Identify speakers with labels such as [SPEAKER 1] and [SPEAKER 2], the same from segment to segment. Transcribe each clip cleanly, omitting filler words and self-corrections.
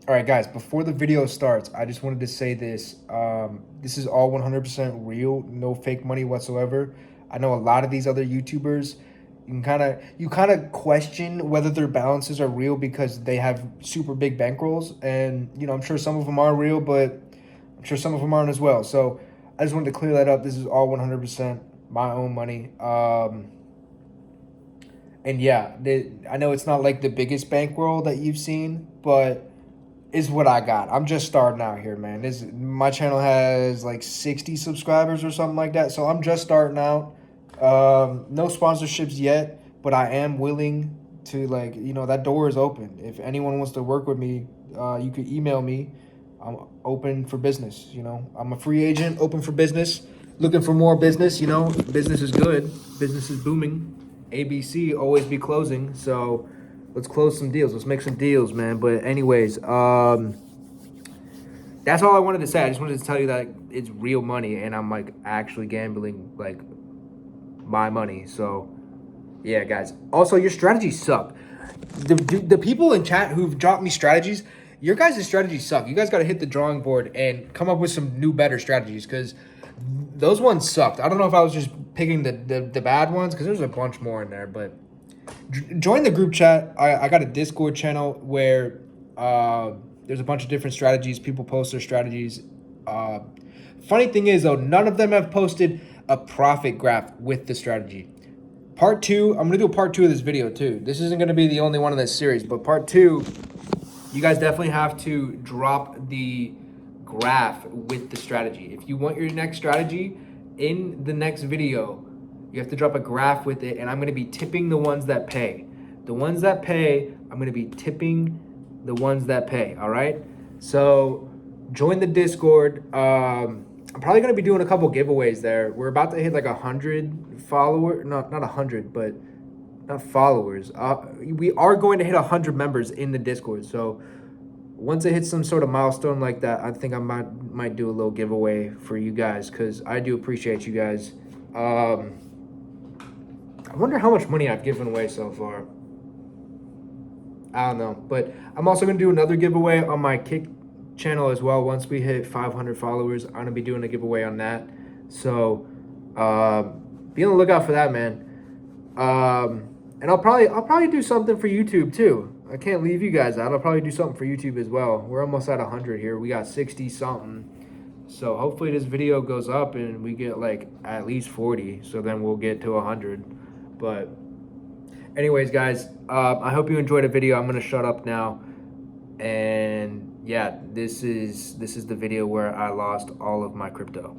[SPEAKER 1] All right, guys, before the video starts, I just wanted to say this. This is all 100% real, no fake money whatsoever. I know a lot of these other YouTubers, you kind of question whether their balances are real because they have super big bankrolls, and I'm sure some of them are real, but I'm sure some of them aren't as well. So I just wanted to clear that up. This is all 100% my own money. And yeah, I know it's not like the biggest bankroll that you've seen, but is what I got. I'm just starting out here, man. My channel has like 60 subscribers or something like that, so I'm just starting out. No sponsorships yet, but I am willing to, like, that door is open. If anyone wants to work with me, you could email me. I'm open for business. I'm a free agent, open for business, looking for more business. Business is good, business is booming. ABC always be closing, so let's close some deals. Let's make some deals, man. But anyways, that's all I wanted to say. I just wanted to tell you that it's real money, and I'm like actually gambling like my money. So yeah, guys. Also, your strategies suck. The people in chat who've dropped me strategies, your guys' strategies suck. You guys got to hit the drawing board and come up with some new, better strategies, because those ones sucked. I don't know if I was just picking the bad ones, because there's a bunch more in there. But join the group chat. I got a Discord channel where there's a bunch of different strategies. People post their strategies. Uh, Funny thing is, though, none of them have posted a profit graph with the strategy. Part two, I'm gonna do a part two of this video too. This isn't gonna be the only one in this series, but part two, you guys definitely have to drop the graph with the strategy. If you want your next strategy in the next video, you have to drop a graph with it, and I'm gonna be tipping the ones that pay. The ones that pay, I'm gonna be tipping the ones that pay, all right? So join the Discord. I'm probably gonna be doing a couple giveaways there. We're about to hit like 100 followers, not 100, but not followers. We are going to hit 100 members in the Discord. So once it hits some sort of milestone like that, I think I might do a little giveaway for you guys, because I do appreciate you guys. I wonder how much money I've given away so far. I don't know, but I'm also gonna do another giveaway on my Kick channel as well. Once we hit 500 followers, I'm gonna be doing a giveaway on that. So be on the lookout for that, man. And I'll probably do something for YouTube too. I can't leave you guys out. I'll probably do something for YouTube as well. We're almost at 100 here. We got 60 something. So hopefully this video goes up and we get like at least 40. So then we'll get to 100. But anyways, guys, I hope you enjoyed the video. I'm gonna shut up now. And yeah, this is the video where I lost all of my crypto.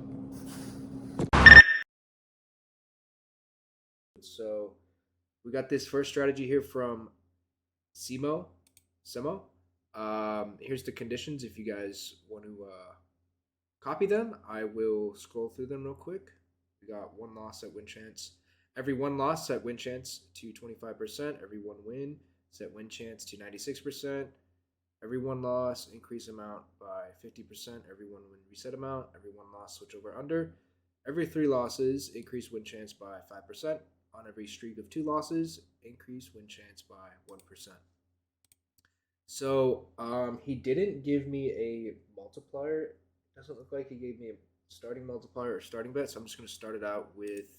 [SPEAKER 1] So we got this first strategy here from Semo. Here's the conditions. If you guys want to copy them, I will scroll through them real quick. We got one loss at win chance. Every one loss set win chance to 25%. Every one win set win chance to 96%. Every one loss increase amount by 50%. Every one win reset amount. Every one loss switch over under. Every three losses increase win chance by 5%. On every streak of 2 losses, increase win chance by 1%. So he didn't give me a multiplier. It doesn't look like he gave me a starting multiplier or starting bet, so I'm just going to start it out with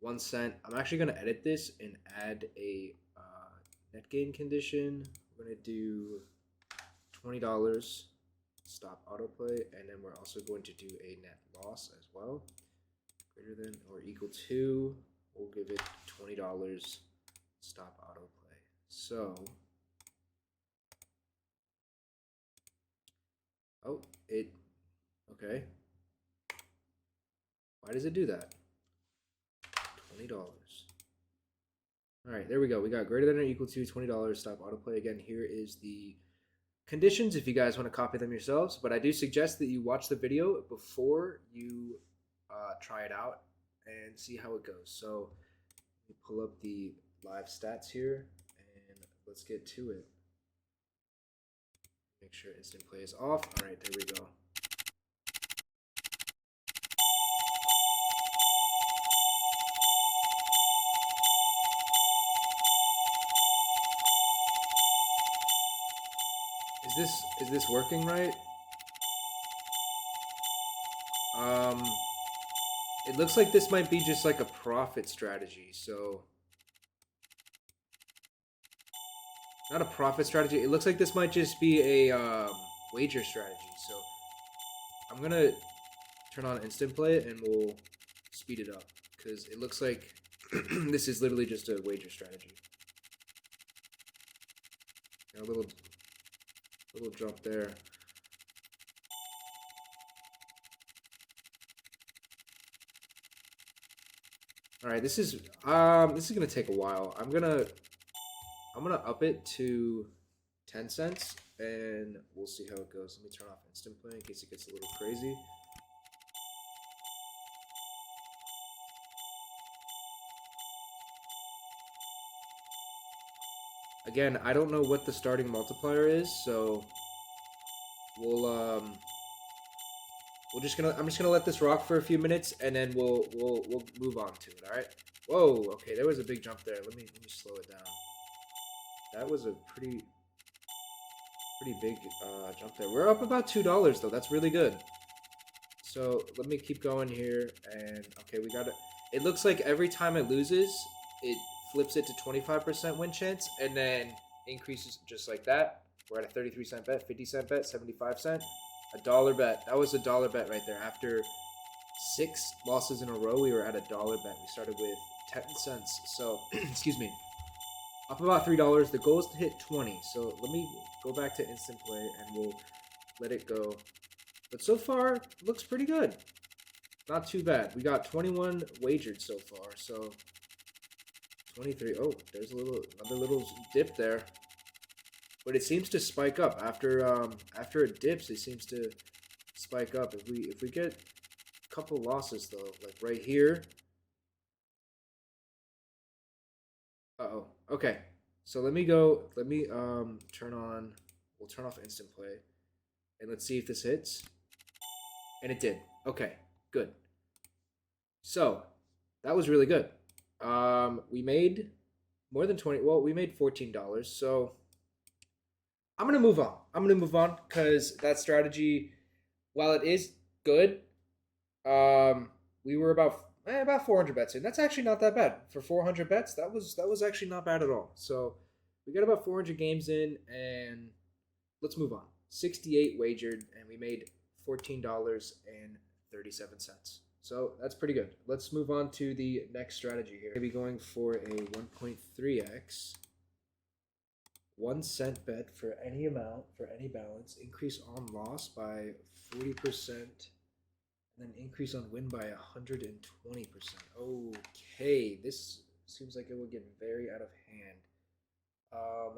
[SPEAKER 1] 1 cent. I'm actually going to edit this and add a net gain condition. We're going to do $20, stop autoplay, and then we're also going to do a net loss as well. Greater than or equal to, we'll give it $20, stop autoplay. So, okay. Why does it do that? $20. All right, there we go. We got greater than or equal to $20, stop autoplay. Again, here is the conditions if you guys want to copy them yourselves, but I do suggest that you watch the video before you try it out and see how it goes. So let me pull up the live stats here and let's get to it. Make sure instant play is off. All right, there we go. Is this working right? Um, it looks like this might be just like a profit strategy. So not a profit strategy. It looks like this might just be a wager strategy. So I'm gonna turn on instant play and we'll speed it up because it looks like this is literally just a wager strategy. A little jump there. All right, this is gonna take a while. I'm gonna up it to 10 cents and we'll see how it goes. Let me turn off instant play in case it gets a little crazy. Again, I don't know what the starting multiplier is, so I'm just gonna let this rock for a few minutes and then we'll move on to it, alright? Whoa, okay, there was a big jump there. Let me slow it down. That was a pretty big jump there. We're up about $2 though. That's really good. So let me keep going here and okay, we got it. It looks like every time it loses, it flips it to 25% win chance and then increases just like that. We're at a 33-cent bet, 50-cent bet, 75-cent, $1 bet. That was $1 bet right there. After 6 losses in a row, we were at $1 bet. We started with 10 cents. So, excuse me. Up about $3. The goal is to hit 20. So let me go back to instant play and we'll let it go. But so far, looks pretty good. Not too bad. We got 21 wagered so far. So 23. Oh, there's another little dip there. But it seems to spike up after it dips. It seems to spike up. If we get a couple losses though, like right here. Uh-oh. Okay. So let me turn on. We'll turn off instant play, and let's see if this hits. And it did. Okay. Good. So that was really good. We made more than 20. Well, we made $14. So I'm gonna move on because that strategy, while it is good, we were about 400 bets in. That's actually not that bad for 400 bets. That was actually not bad at all. So we got about 400 games in, and let's move on. 68 wagered, and we made $14.37. So that's pretty good. Let's move on to the next strategy here. Maybe going for a 1.3x. 1 cent bet for any amount, for any balance, increase on loss by 40%, and then increase on win by 120%. Okay, this seems like it will get very out of hand.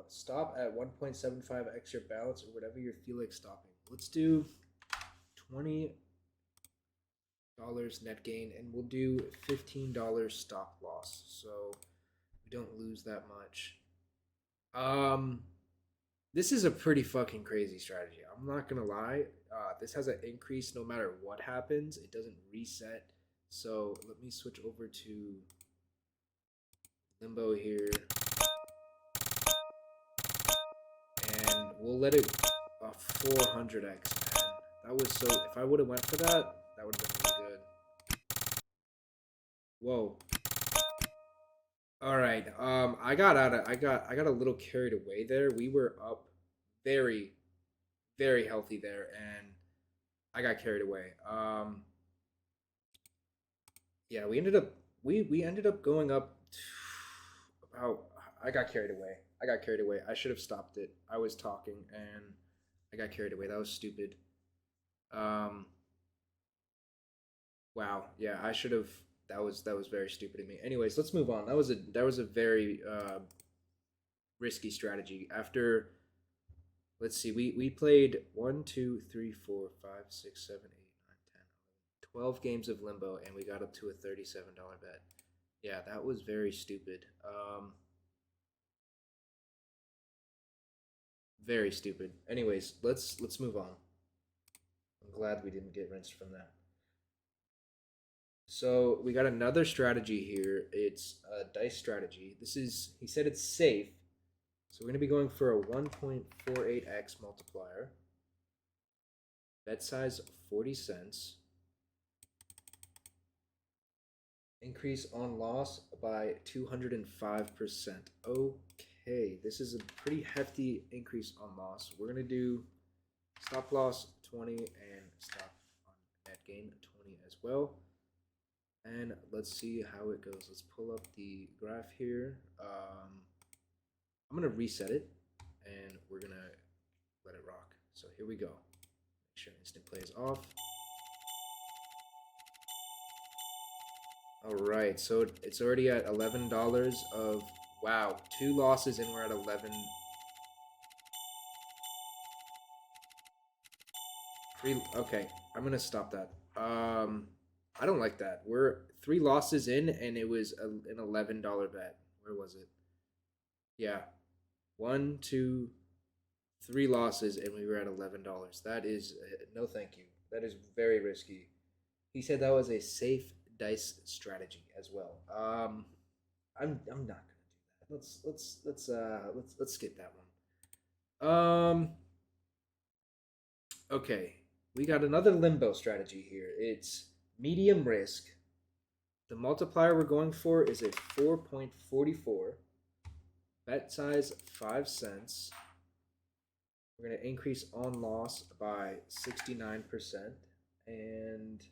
[SPEAKER 1] Stop at 1.75 extra balance or whatever you feel like stopping. Let's do $20 net gain, and we'll do $15 stop loss, so we don't lose that much. This is a pretty fucking crazy strategy. I'm not gonna lie. This has an increase no matter what happens. It doesn't reset. So let me switch over to Limbo here, and we'll let it 400x. Man, that was so. If I would have went for that, that would have been really good. Whoa. All right. I got a little carried away there. We were up very, very healthy there, and I got carried away. Yeah, we ended up going up about. I got carried away. I should have stopped it. I was talking and I got carried away. That was stupid. Wow. Yeah, I should have. That was very stupid of me. Anyways, let's move on. That was a very risky strategy. After, let's see, we played 1, 2, 3, 4, 5, 6, 7, 8, 9, 10, 11, 12 games of Limbo, and we got up to a $37 bet. Yeah, that was very stupid. Very stupid. Anyways, let's move on. I'm glad we didn't get rinsed from that. So we got another strategy here. It's a dice strategy. He said it's safe, So we're going to be going for a 1.48x multiplier. Bet size 40 cents. Increase on loss by 205%. Okay, this is a pretty hefty increase on loss. We're going to do stop loss 20 and stop on net gain 20 as well. And let's see how it goes. Let's pull up the graph here. I'm going to reset it and we're going to let it rock. So here we go. Make sure instant play is off. All right, so it's already at $11 of, wow, 2 losses and we're at 11. 3, okay, I'm gonna stop that. I don't like that. We're 3 losses in and it was an $11 bet. Where was it? Yeah, 1, 2, 3 losses and we were at $11. That is, no thank you. That is very risky. He said that was a safe dice strategy as well. I'm not gonna do that. Let's skip that one. Okay, we got another limbo strategy here. It's medium risk. The multiplier we're going for is a 4.44. Bet size 5 cents. We're gonna increase on loss by 69%, and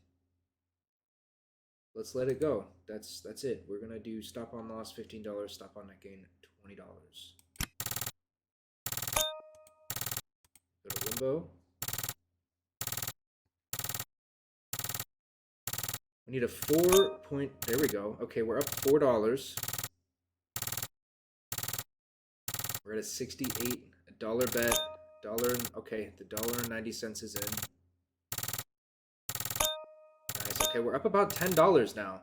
[SPEAKER 1] let's let it go. That's it. We're gonna do stop on loss $15, stop on net gain $20. Go to limbo. We need a 4 point. There we go. Okay, we're up $4. We're at a $68 bet. Okay, the $1.90 is in. Nice. Okay, we're up about $10 now.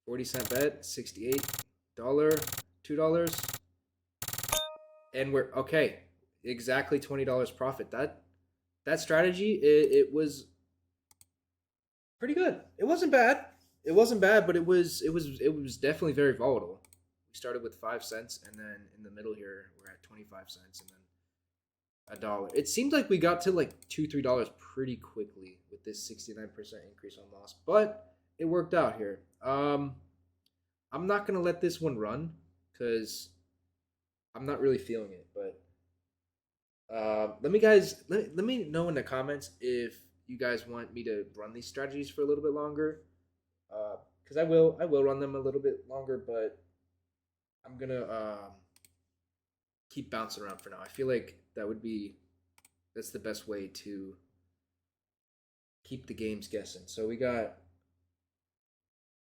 [SPEAKER 1] 40-cent bet, $68, $2, and we're okay. Exactly $20 profit. That strategy, it was pretty good. It wasn't bad. It wasn't bad, but it was definitely very volatile. We started with 5 cents, and then in the middle here we're at 25 cents, and then $1. It seemed like we got to like $2-3 pretty quickly with this 69% increase on loss, but it worked out here. I'm not gonna let this one run because I'm not really feeling it, but let me know in the comments if you guys want me to run these strategies for a little bit longer, because I will run them a little bit longer, but I'm gonna keep bouncing around for now. I feel like that's the best way to keep the games guessing. So we got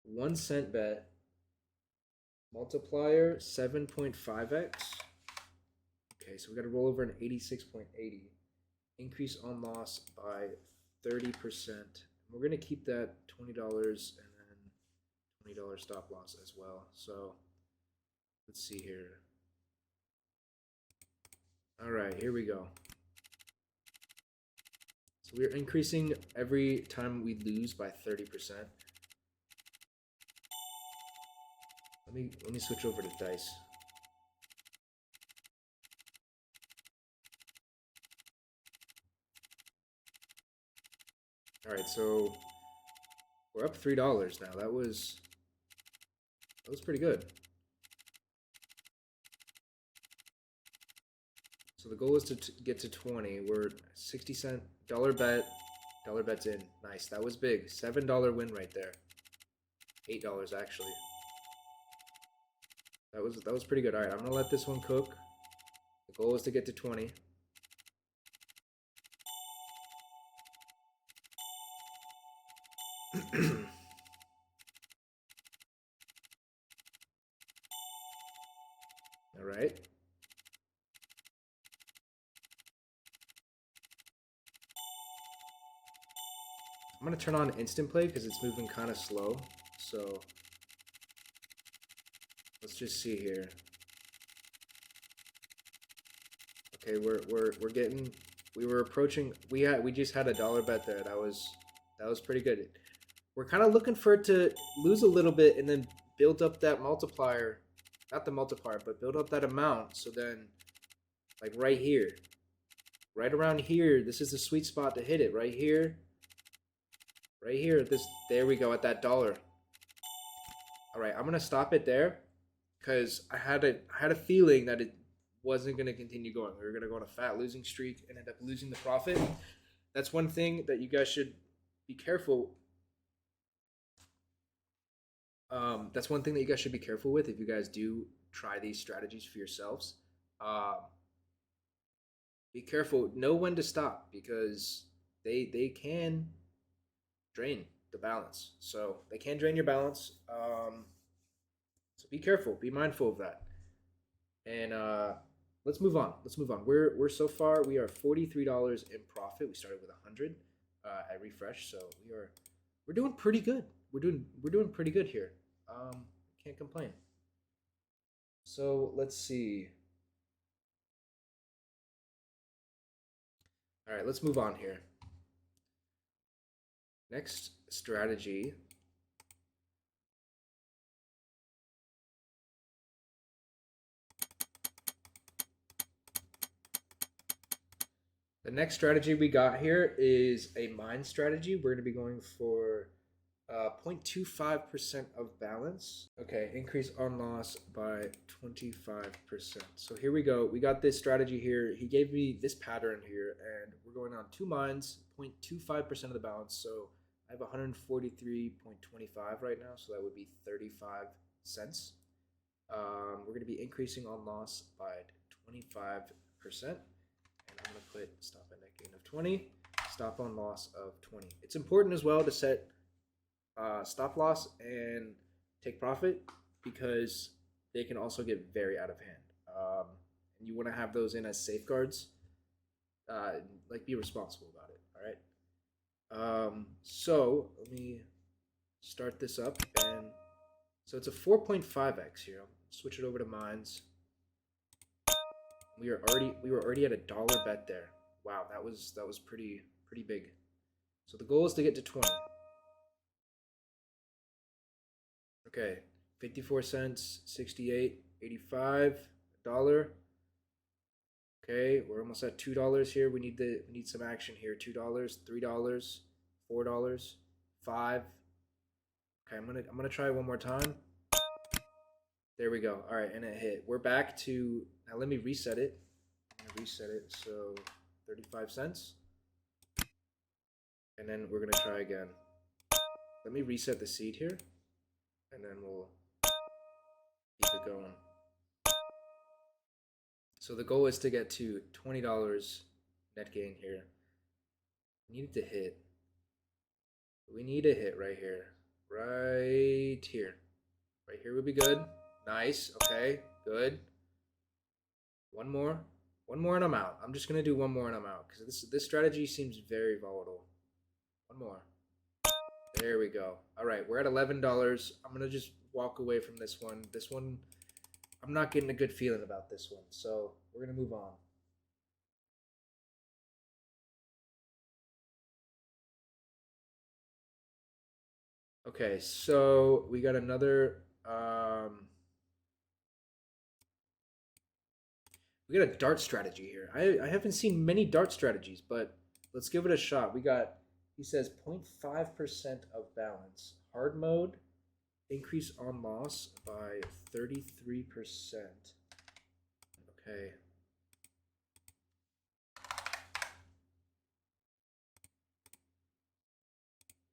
[SPEAKER 1] 1 cent bet, multiplier 7.5x. Okay, so we got to roll over an 86.80. Increase on loss by 30%. We're going to keep that $20 and then $20 stop loss as well. So let's see here. All right, here we go. So we're increasing every time we lose by 30%. Let me switch over to dice. All right, so we're up $3 now. That was pretty good. So the goal is to get to 20. We're 60-cent bet. Dollar bet's in. Nice. That was big. $7 win right there. $8 actually. That was pretty good. All right, I'm gonna let this one cook. The goal is to get to 20. All right. I'm gonna turn on instant play because it's moving kind of slow. So let's just see here. Okay, we were approaching. We just had $1 bet there. That was pretty good. We're kind of looking for it to lose a little bit and then build up that multiplier not the multiplier, but build up that amount. So then, like right here, right around here, this is the sweet spot to hit it. Right here, there we go at that dollar. All right, I'm gonna stop it there because I had a feeling that it wasn't gonna continue going. We were gonna go on a fat losing streak and end up losing the profit. That's one thing that you guys should be careful. That's one thing that you guys should be careful with if you guys do try these strategies for yourselves. Be careful. Know when to stop because they can drain the balance. So they can drain your balance. So be careful. Be mindful of that. And let's move on. We're so far we are $43 in profit. We started with 100 at refresh, so we're doing pretty good. We're doing pretty good here. Can't complain. So let's see. All right, let's move on here. Next strategy. The next strategy we got here is a mine strategy. We're going to be going for 0.25% of balance. Okay, increase on loss by 25%. So here we go. We got this strategy here. He gave me this pattern here, and we're going on 2 mines, 0.25% of the balance. So I have 143.25 right now, so that would be 35 cents. We're going to be increasing on loss by 25%. And I'm going to put stop at net gain of 20, stop on loss of 20. It's important as well to set stop loss and take profit because they can also get very out of hand. And you want to have those in as safeguards. Like be responsible about it. All right. So let me start this up, and so it's a 4.5x here. I'll switch it over to mines. We were already at a dollar bet there. Wow, that was pretty big. So the goal is to get to 20. Okay, 54 cents, 68, 85, $1. Okay, we're almost at $2 here. We need some action here. $2, $3, $4, $5. Okay, I'm gonna try one more time. There we go. All right, and it hit. We're back to now. Let me reset it. I'm gonna reset it. So 35 cents, and then we're gonna try again. Let me reset the seed here, and then we'll keep it going. So the goal is to get to $20 net gain here. We need it to hit. We need a hit right here. Right here. Right here would be good. Nice. Okay. Good. One more and I'm out. I'm just gonna do one more and I'm out because this strategy seems very volatile. One more. There we go. All right, we're at $11. I'm gonna just walk away from this one. This one, I'm not getting a good feeling about this one, so we're gonna move on. Okay, so we got another. We got a dart strategy here. I haven't seen many dart strategies, but let's give it a shot. We got, he says 0.5% of balance. Hard mode, increase on loss by 33%. Okay.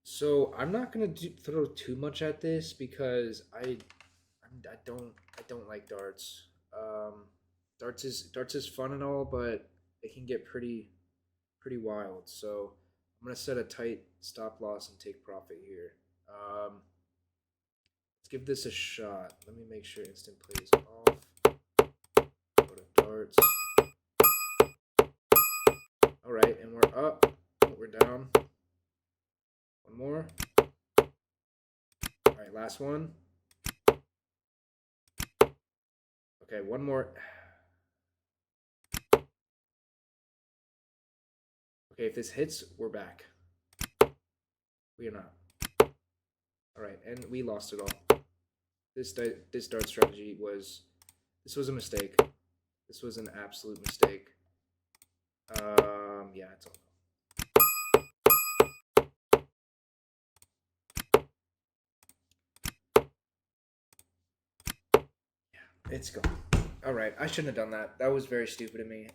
[SPEAKER 1] So I'm not gonna throw too much at this because I don't like darts. Darts is fun and all, but it can get pretty wild. So I'm gonna set a tight stop loss and take profit here. Let's give this a shot. Let me make sure instant play is off. Go to darts. All right, and we're up. We're down. One more. All right, last one. Okay, one more. Okay, if this hits, we're back. We are not. All right, and we lost it all. This dart strategy was This was a mistake. This was an absolute mistake. Yeah, it's all. Yeah, it's gone. All right, I shouldn't have done that. That was very stupid of me.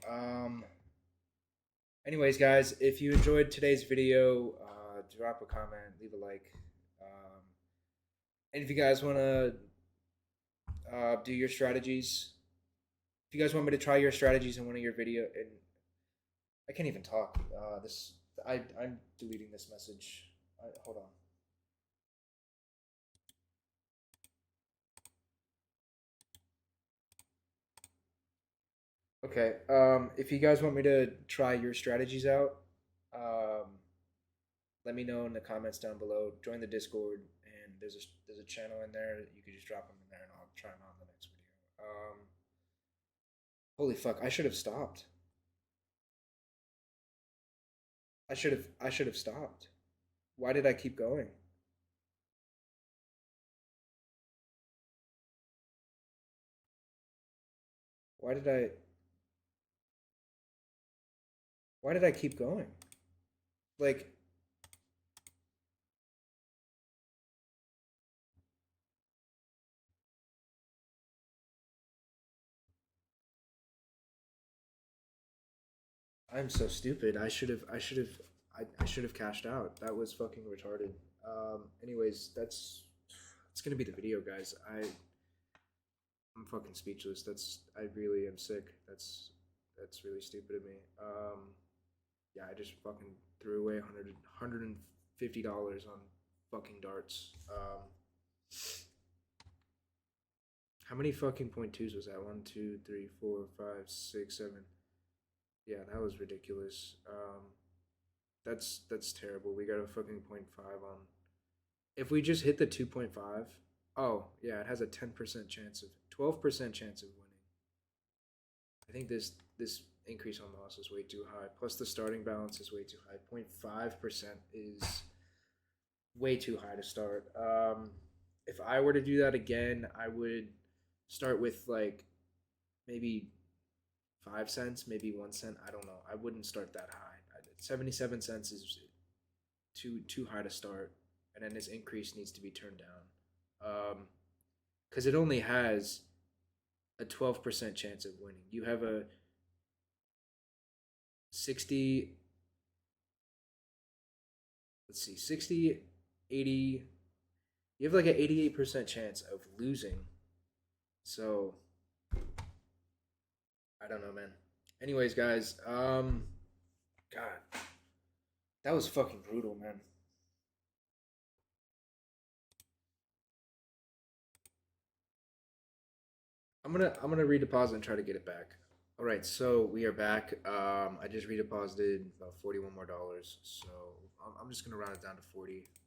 [SPEAKER 1] Anyways, guys, if you enjoyed today's video, drop a comment, leave a like. And if you guys want to do your strategies, if you guys want me to try your strategies in one of your video, and I can't even talk. I'm deleting this message. Hold on. Okay. If you guys want me to try your strategies out, let me know in the comments down below. Join the Discord, and there's a channel in there. You can just drop them in there, and I'll try them on the next video. Holy fuck! I should have stopped. I should have stopped. Why did I keep going? Why did I? Why did I keep going? Like, I'm so stupid. I should have cashed out. That was fucking retarded. Anyways, that's gonna be the video, guys. I'm fucking speechless. I really am sick. That's really stupid of me. Yeah, I just fucking threw away $150 on fucking darts. How many fucking point twos was that? 1, 2, 3, 4, 5, 6, 7. Yeah, that was ridiculous. That's terrible. We got a fucking 0.5 on. If we just hit the 2.5, oh yeah, it has a 10% chance of 12% chance of winning. I think this increase on loss is way too high. Plus the starting balance is way too high. 0.5% is way too high to start. If I were to do that again, I would start with like maybe 5 cents, maybe 1 cent. I don't know. I wouldn't start that high. 77 cents is too high to start, and then this increase needs to be turned down. Because it only has a 12% chance of winning. You have a 60. Let's see, 60, 80. You have like an 88% chance of losing. So I don't know, man. Anyways, guys, God, that was fucking brutal, man. I'm gonna redeposit and try to get it back. All right, so we are back. I just redeposited about $41 more, so I'm just gonna round it down to 40. Let me just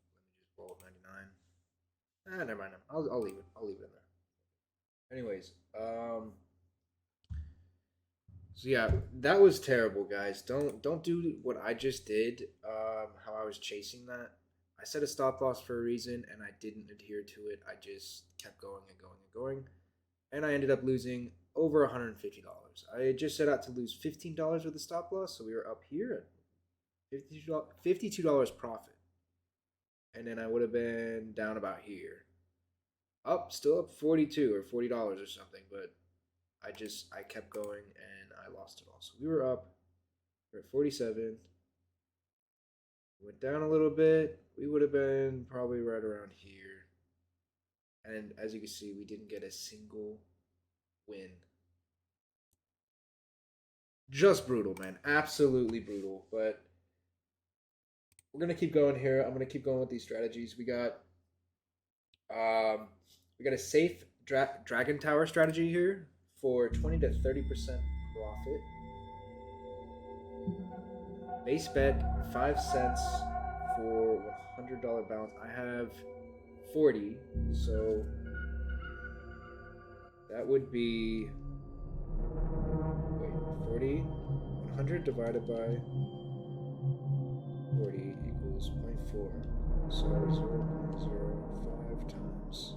[SPEAKER 1] roll 99. Ah, never mind. I'll leave it. I'll leave it in there. Anyways, so yeah, that was terrible, guys. Don't do what I just did. How I was chasing that. I set a stop loss for a reason, and I didn't adhere to it. I just kept going and going and going, and I ended up losing over $150. I had just set out to lose $15 with the stop loss, so we were up here at $52 profit, and then I would have been down about here, up still up 42 or $40 or something, but I kept going and I lost it all. So we were up. We're at 47. Went down a little bit. We would have been probably right around here. And as you can see, we didn't get a single win. Just brutal, man. Absolutely brutal. But we're gonna keep going here. I'm gonna keep going with these strategies. We got a safe dragon tower strategy here for 20 to 30% profit. Base bet 5 cents for $100 balance. I have 40, so that would be, wait, 40, 100 divided by 40 equals 0.4. So 0.05 times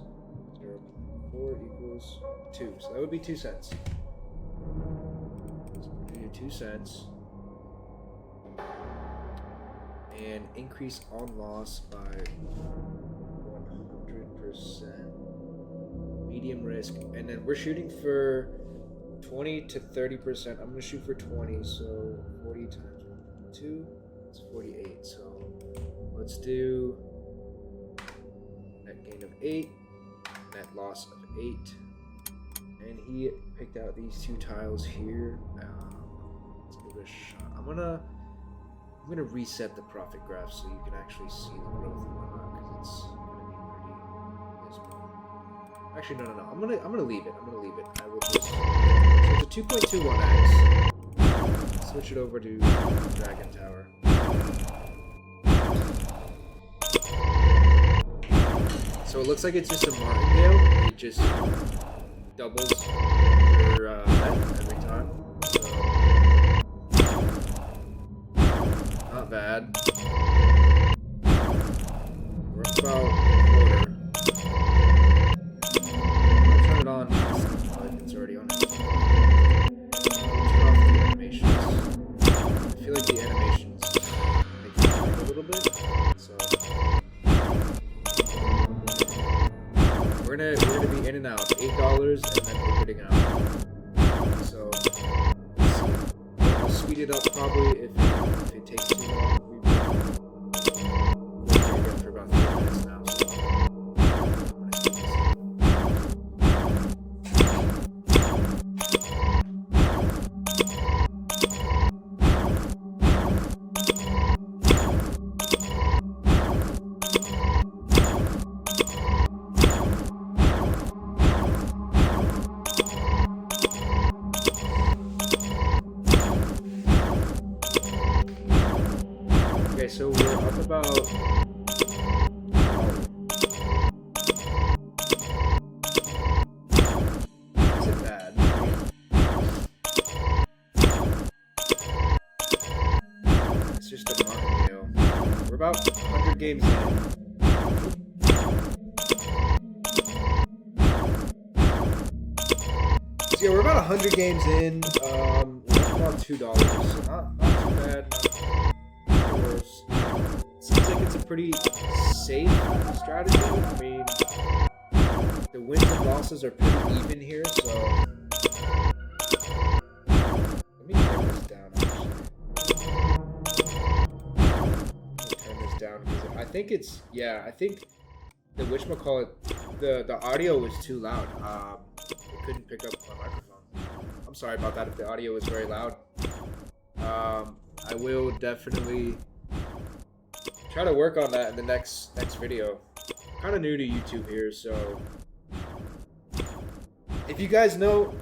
[SPEAKER 1] 0.4 4 equals 2. So that would be 2 cents. So we're going to do 2 cents. And increase on loss by 100%. Medium risk. And then we're shooting for 20 to 30%. I'm going to shoot for 20. So 40 times 1.2. It's 48. So let's do net gain of 8. Net loss of 8. And he picked out these 2 tiles here. Let's give it a shot. I'm gonna reset the profit graph so you can actually see the growth and whatnot, because it's gonna be pretty dismal. Actually, no. I'm gonna leave it. I will just, so it's a 2.21x. Switch it over to Dragon Tower. So it looks like it's just a martingale. It just doubles your bet every time. So not bad. We're about a quarter. I'll turn it on. It's already on. Turn off the animations. I feel like the animations make it a little bit. So we're gonna be in and out. $8 and then we're getting out. So I'll speed it up probably if it takes too long. We've been for about 3 minutes now. So so we're up about isn't bad. It's just a martingale. We're about 100 games in. So yeah, we're about 100 games in. We're about $2. So not too bad. Seems like it's a pretty safe strategy. I mean, the wins and losses are pretty even here, so let me turn this down actually. Turn this down because I think it's I think the whatchamacallit, the audio was too loud. It couldn't pick up my microphone. I'm sorry about that if the audio was very loud. I will definitely try to work on that in the next video. I'm kind of new to YouTube here, so if you guys know,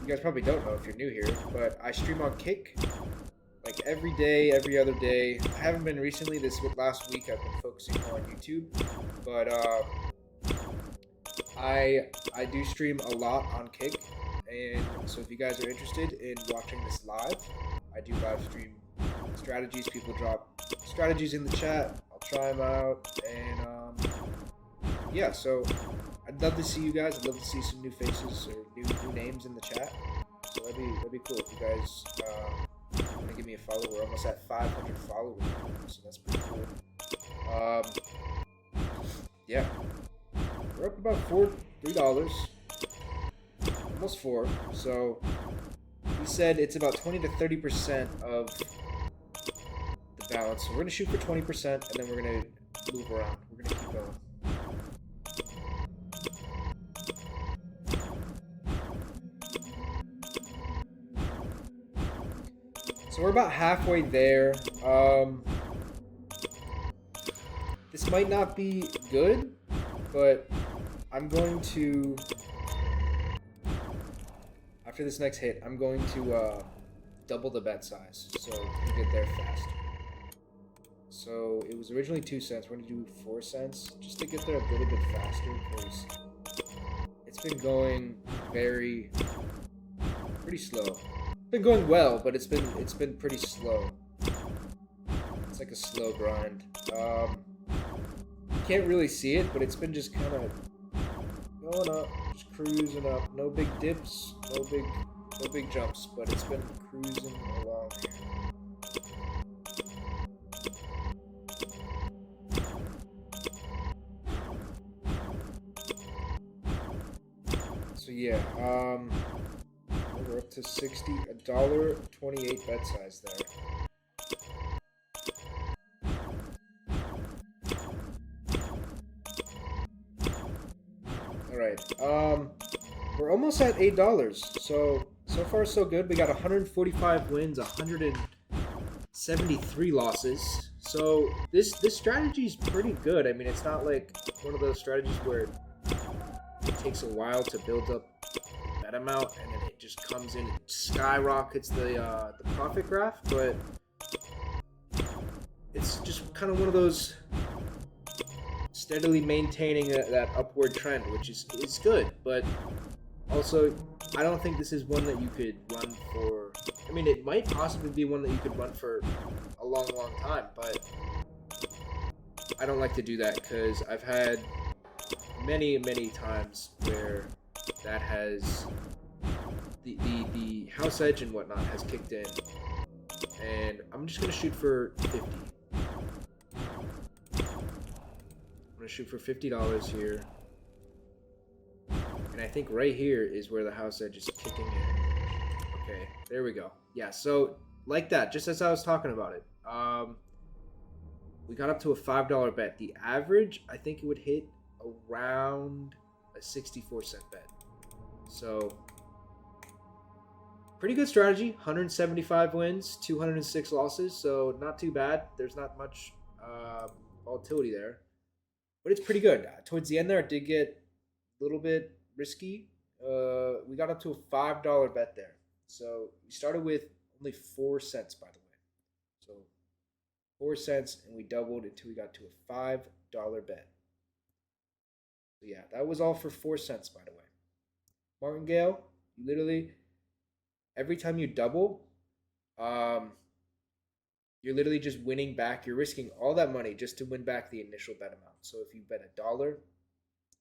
[SPEAKER 1] you guys probably don't know if you're new here, but I stream on Kick like every day, every other day. I haven't been recently. This last week I've been focusing more on YouTube, but I do stream a lot on Kick, and so if you guys are interested in watching this live, I do live stream strategies. People drop strategies in the chat. I'll try them out, and yeah. So I'd love to see you guys. I'd love to see some new faces or new names in the chat. So that'd be cool if you guys want to give me a follow. We're almost at 500 followers, so that's pretty cool. Yeah, we're up about $3, almost $4. So he said it's about 20 to 30% of the balance. So we're gonna shoot for 20%, and then we're gonna move around. We're gonna keep going. So we're about halfway there. This might not be good, but I'm going to, after this next hit, I'm going to double the bet size so you get there faster. So it was originally 2 cents. We're going to do 4 cents just to get there a little bit faster because it's been going pretty slow. It's been going well, but it's been pretty slow. It's like a slow grind. You can't really see it, but it's been just kind of Going up, just cruising up. No big dips, no big jumps, but it's been cruising along here. So yeah, we're up to $60.28 bet size there. All right, we're almost at $8. So far so good. We got 145 wins, 173 losses. So this strategy is pretty good. I mean, it's not like one of those strategies where it takes a while to build up that amount and then it just comes in and skyrockets the profit graph, but it's just kind of one of those steadily maintaining that upward trend, which is good, but also I don't think this is one that you could run for. I mean, it might possibly be one that you could run for a long time, but I don't like to do that because I've had many times where that has the house edge and whatnot has kicked in, and I'm just gonna shoot for 50. I'm gonna shoot for $50 here, and I think right here is where the house edge is kicking in. Okay, there we go. Yeah, so like that, just as I was talking about it. We got up to a $5 bet. The average, I think it would hit around a 64-cent bet. So pretty good strategy. 175 wins, 206 losses. So not too bad. There's not much volatility there, but it's pretty good. Towards the end there, it did get a little bit risky. We got up to a $5 bet there. So we started with only 4 cents, by the way. So 4 cents, and we doubled until we got to a $5 bet. So yeah, that was all for 4 cents, by the way. Martingale, you literally, every time you double, you're literally just winning back. You're risking all that money just to win back the initial bet amount. So if you bet $1,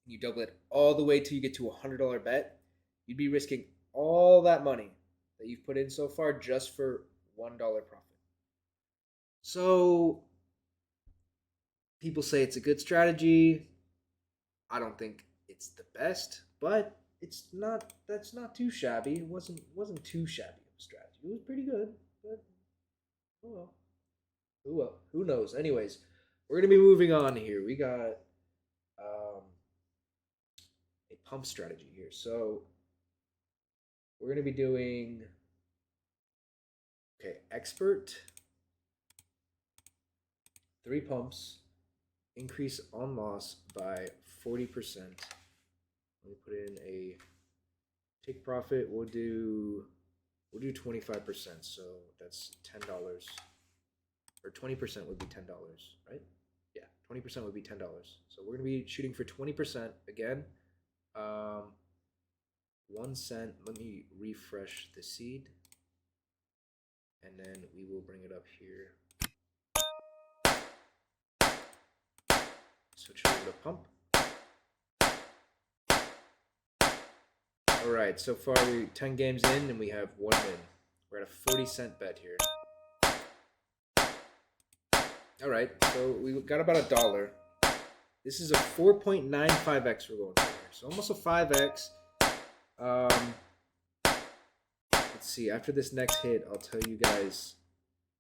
[SPEAKER 1] you double it all the way till you get to a $100 bet, you'd be risking all that money that you've put in so far just for $1 profit. So people say it's a good strategy. I don't think it's the best, but it's not. That's not too shabby. It wasn't too shabby of a strategy. It was pretty good, but oh well. Oh well. Who knows? Anyways, we're gonna be moving on here. We got a pump strategy here. So we're gonna be doing expert. 3 pumps, increase on loss by 40%. Let me put in a take profit. We'll do 25%. So that's $10, or 20% would be $10, right? Yeah, 20% would be $10. So we're gonna be shooting for 20% again. 1 cent. Let me refresh the seed, and then we will bring it up here. Switch over to pump. All right, so far we're 10 games in and we have 1 win. We're at a 40-cent bet here. All right, so we got about $1. This is a 4.95x we're going for here, so almost a 5x. Let's see. After this next hit, I'll tell you guys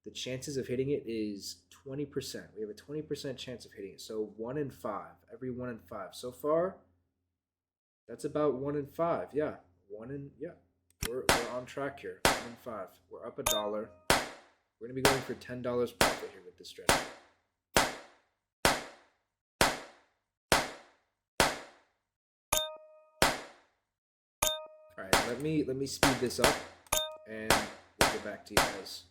[SPEAKER 1] the chances of hitting it is 20%. We have a 20% chance of hitting it. So 1 in 5. Every 1 in 5. So far, that's about 1 in 5. Yeah. We're on track here. 1 in 5. We're up $1. We're gonna be going for $10 profit here with this strategy. All right, let me speed this up, and we'll get back to you guys.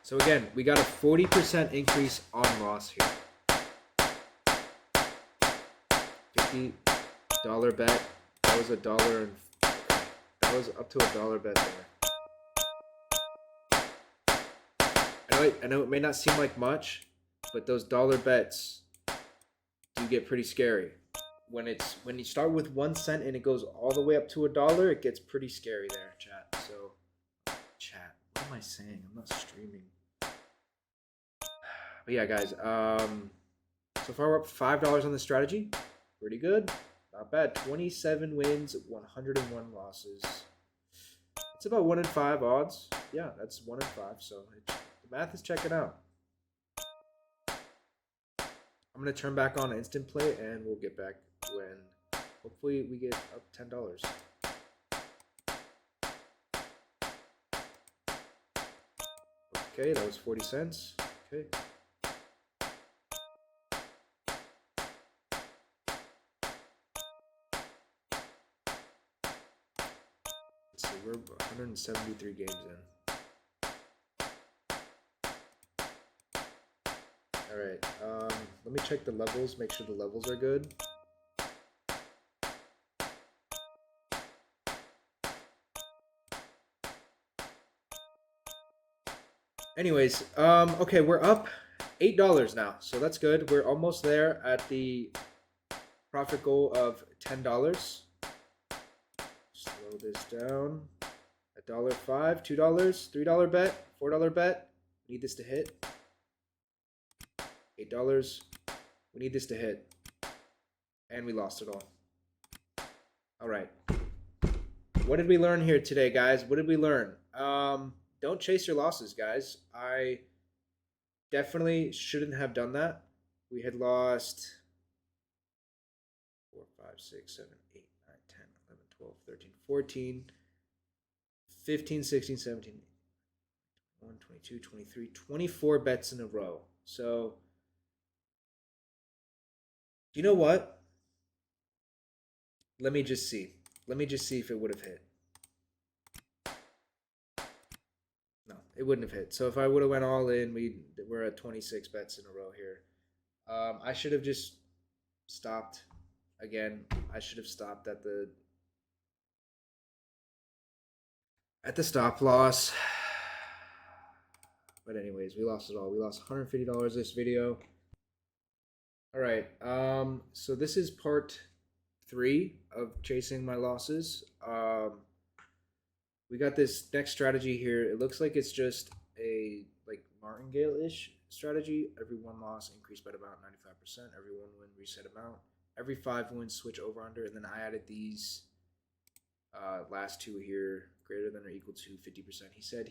[SPEAKER 1] So again, we got a 40% increase on loss here. $50 bet. That was $1 and that was up to $1 bet there. I know it may not seem like much, but those dollar bets do get pretty scary. When you start with 1 cent and it goes all the way up to $1, it gets pretty scary there, chat. So, chat. What am I saying? I'm not streaming. But yeah, guys. So far we're up $5 on the strategy. Pretty good. Not bad. 27 wins, 101 losses. It's about 1 in 5 odds. Yeah, that's 1 in 5. So the math is checking out. I'm gonna turn back on instant play, and we'll get back when hopefully we get up $10. Okay, that was 40 cents. Okay. Let's see, we're 173 games in. Alright, let me check the levels, make sure the levels are good. Anyways, okay, we're up $8 now, so that's good. We're almost there at the profit goal of $10. Slow this down. $1.05, $2, $3 bet, $4 bet. We need this to hit. $8. We need this to hit. And we lost it all. Alright. What did we learn here today, guys? What did we learn? Don't chase your losses, guys. I definitely shouldn't have done that. We had lost 4, 5, 6, 7, 8, 9, 10, 11, 12, 13, 14, 15, 16, 17, 21, 22, 23, 24 bets in a row. So, you know what? Let me just see. Let me just see if it would have hit. No, it wouldn't have hit. So if I would have went all in, we're at 26 bets in a row here. I should have just stopped. Again, I should have stopped at the stop loss. But anyways, we lost it all. We lost $150 this video. All right. So this is part 3 of chasing my losses. We got this next strategy here. It looks like it's just a like martingale-ish strategy. Every 1 loss increased by about 95%. Every 1 win reset amount. Every 5 wins switch over under. And then I added these last 2 here, greater than or equal to 50%. He said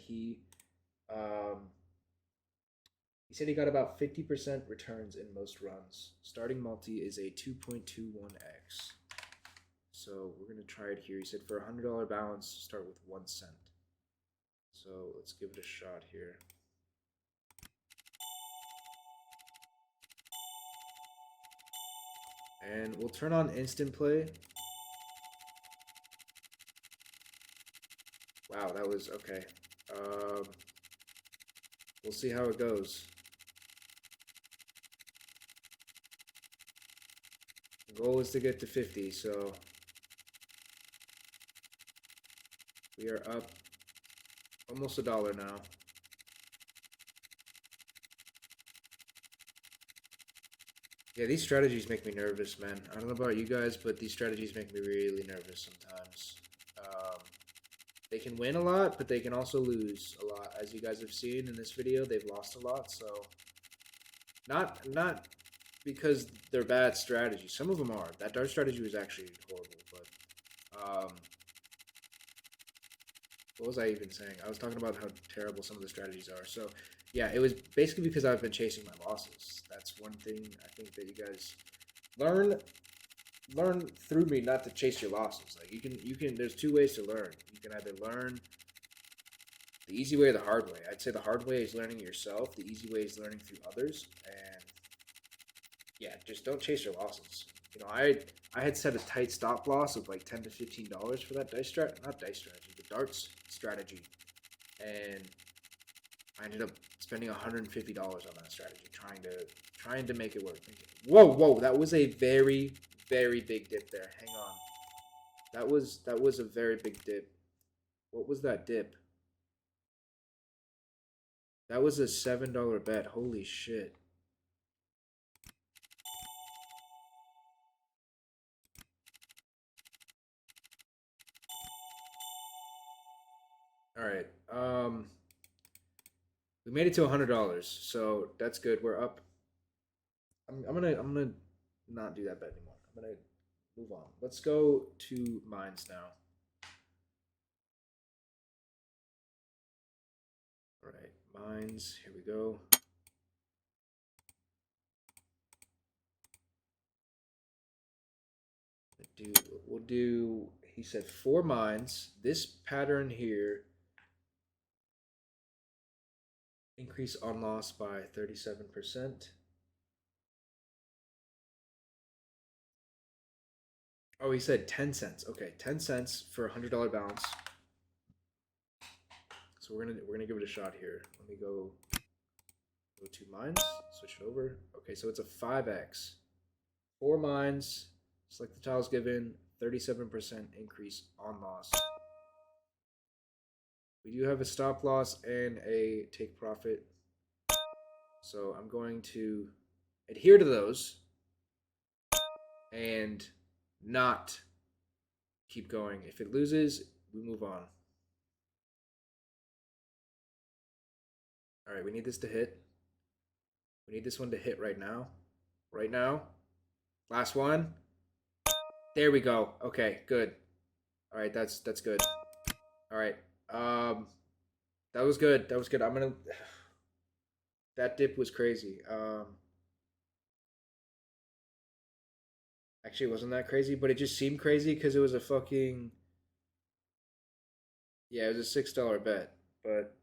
[SPEAKER 1] he got about 50% returns in most runs. Starting multi is a 2.21x. So we're going to try it here. He said for a $100 balance, start with 1 cent. So let's give it a shot here. And we'll turn on instant play. Wow, that was okay. We'll see how it goes. The goal is to get to 50, so we are up almost $1 now. Yeah, these strategies make me nervous, man. I don't know about you guys, but these strategies make me really nervous sometimes. They can win a lot, but they can also lose a lot. As you guys have seen in this video, they've lost a lot. So, not because they're bad strategies. Some of them are. That dart strategy was actually horrible. But what was I even saying? I was talking about how terrible some of the strategies are. So, yeah, it was basically because I've been chasing my losses. That's one thing I think that you guys learn through me not to chase your losses. Like you can there's 2 ways to learn. You can either learn the easy way or the hard way. I'd say the hard way is learning yourself. The easy way is learning through others. And yeah, just don't chase your losses. You know, I had set a tight stop loss of like $10 to $15 for that the darts strategy. And I ended up spending $150 on that strategy trying to make it work. Whoa, that was a very big dip there. Hang on. That was a very big dip. What was that dip? That was a $7 bet. Holy shit. All right. We made it to $100, so that's good. We're up. I'm gonna not do that bet anymore. I'm gonna move on. Let's go to mines now. All right, mines. Here we go. We'll do. He said 4 mines. This pattern here. Increase on loss by 37%. Oh, he said 10 cents. Okay, 10 cents for a $100 balance. So we're gonna give it a shot here. Let me go to mines, switch it over. Okay, so it's a 5x. 4 mines, select the tiles given, 37% increase on loss. We do have a stop loss and a take profit. So I'm going to adhere to those and not keep going. If it loses, we move on. All right, we need this to hit. We need this one to hit right now. Right now. Last one. There we go. Okay, good. All right, that's good. All right. That was good. That was good. I'm gonna. That dip was crazy. Actually, it wasn't that crazy, but it just seemed crazy because it was a fucking. Yeah, it was a $6 bet, but.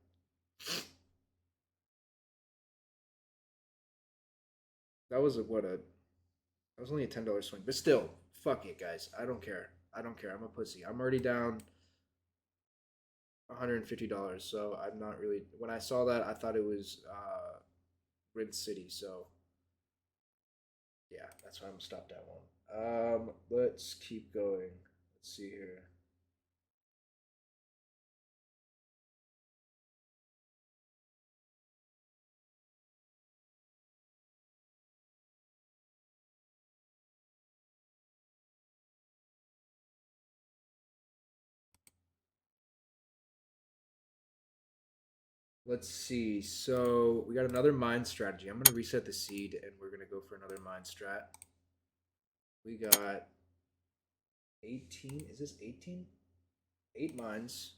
[SPEAKER 1] That was what a. That was only a $10 swing, but still, fuck it, guys. I don't care. I don't care. I'm a pussy. I'm already down $150, so I'm not really. When I saw that, I thought it was Rid City, so yeah, that's why I'm gonna stop that one. Let's keep going. Let's see here. Let's see. So we got another mine strategy. I'm gonna reset the seed, and we're gonna go for another mine strat. We got 18. Is this 18? 8 mines.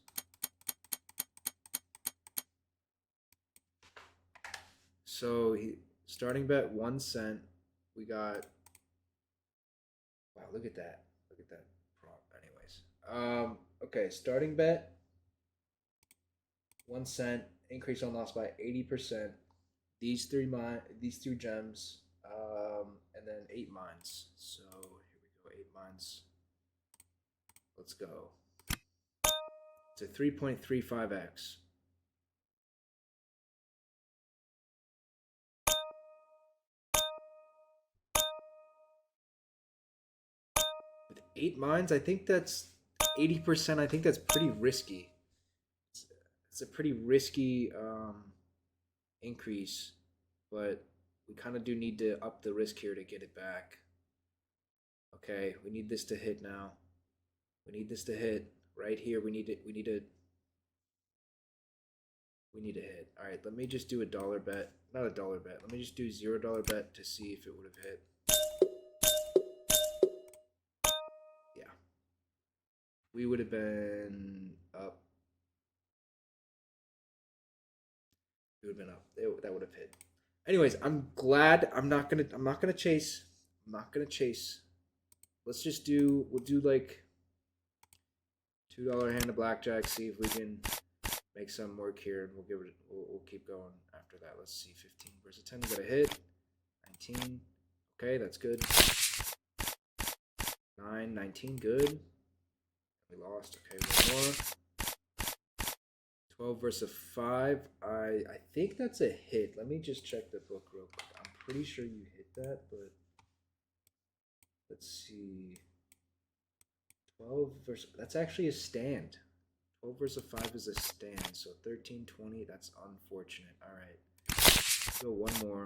[SPEAKER 1] So starting bet 1 cent. We got. Wow, look at that. Look at that prop. Anyways. Okay, starting bet 1 cent. Increase on loss by 80%. These three gems, and then 8 mines. So here we go, 8 mines. Let's go. It's a 3.35x. With 8 mines, I think that's 80%. I think that's pretty risky. It's a pretty risky increase, but we kind of do need to up the risk here to get it back. Okay, we need this to hit now. We need this to hit right here. We need it. We need to hit. All right, let me just do a dollar bet. Not a dollar bet. Let me just do $0 bet to see if it would have hit. Yeah. We would have been up. We would have been up. That would have hit. Anyways, I'm glad. I'm not gonna chase. I'm not gonna chase. Let's just do. We'll do like $2 hand of blackjack. See if we can make some work here, and we'll give it. We'll keep going after that. Let's see. 15 versus 10. We got a hit. 19. Okay, that's good. 9, 19. Good. We lost. Okay, one more. 12 versus 5. I think that's a hit. Let me just check the book real quick. I'm pretty sure you hit that, but let's see. 12 versus. That's actually a stand. 12 versus 5 is a stand, so 13, 20, that's unfortunate. All right. Let's go one more.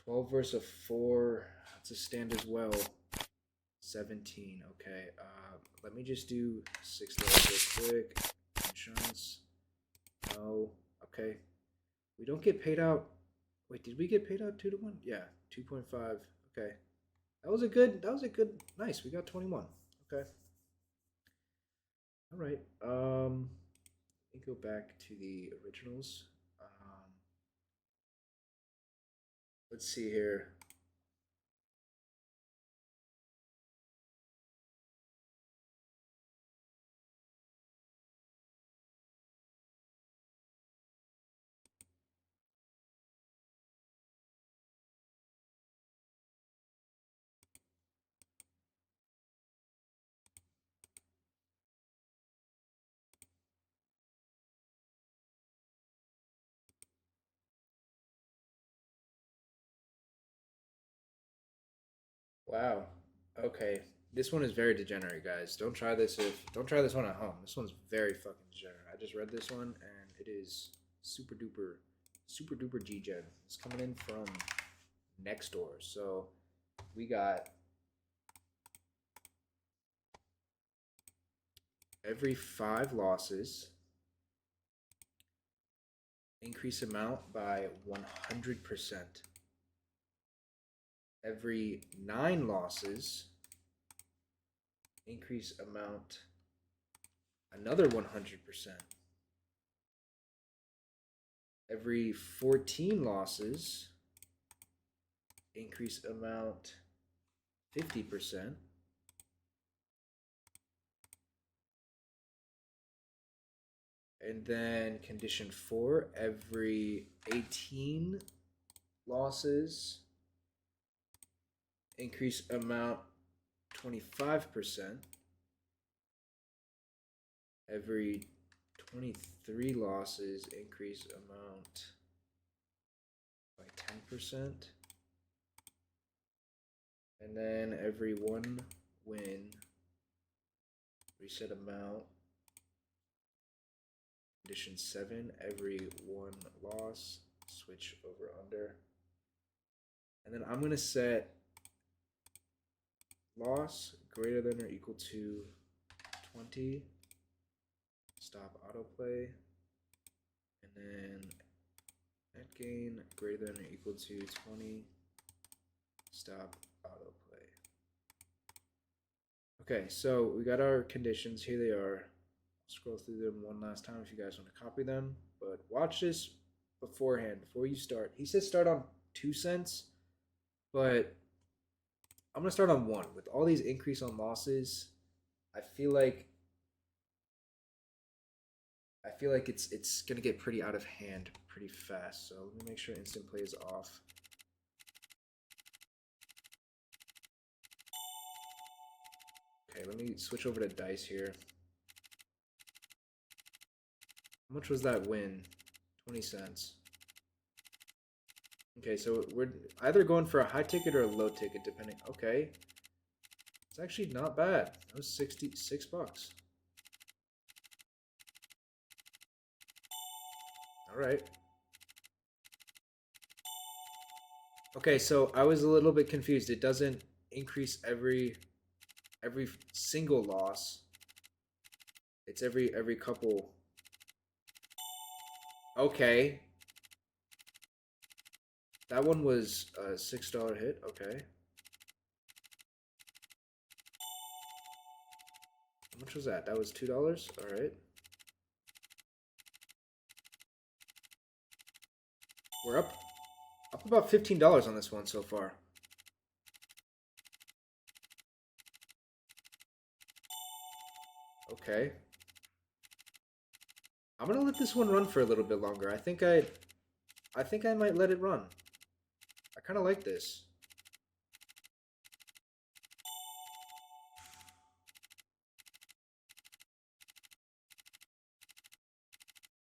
[SPEAKER 1] 12 versus 4, that's a stand as well. 17, okay. Let me just do $6 real quick. Insurance. No. Okay. We don't get paid out. Wait, did we get paid out 2 to 1? Yeah, 2.5. Okay. That was a good, nice. We got 21. Okay. All right. Let me go back to the originals. Let's see here. Wow. Okay. This one is very degenerate, guys. Don't try this one at home. This one's very fucking degenerate. I just read this one and it is super duper G-Gen. It's coming in from next door. So we got every 5 losses, increase amount by 100%. Every 9 losses, increase amount another 100%. Every 14 losses, increase amount 50%. And then condition 4, every 18 losses, increase amount 25%. Every 23 losses, increase amount by 10%. And then every 1 win, reset amount. Condition 7, every 1 loss, switch over under. And then I'm going to set loss greater than or equal to 20. Stop autoplay. And then net gain greater than or equal to 20. Stop autoplay. Okay, so we got our conditions. Here they are. Scroll through them one last time if you guys want to copy them, but watch this beforehand before you start. He says start on 2 cents, but I'm gonna start on 1. With all these increase on losses, I feel like it's gonna get pretty out of hand pretty fast. So let me make sure instant play is off. Okay, let me switch over to dice here. How much was that win? 20 cents. Okay, so we're either going for a high ticket or a low ticket, depending. Okay. It's actually not bad. That was 66 bucks. All right. Okay, so I was a little bit confused. It doesn't increase every single loss. It's every couple. Okay. That one was a $6 hit. Okay. How much was that? That was $2. All right. We're up about $15 on this one so far. Okay. I'm gonna let this one run for a little bit longer. I think I might let it run. I kind of like this.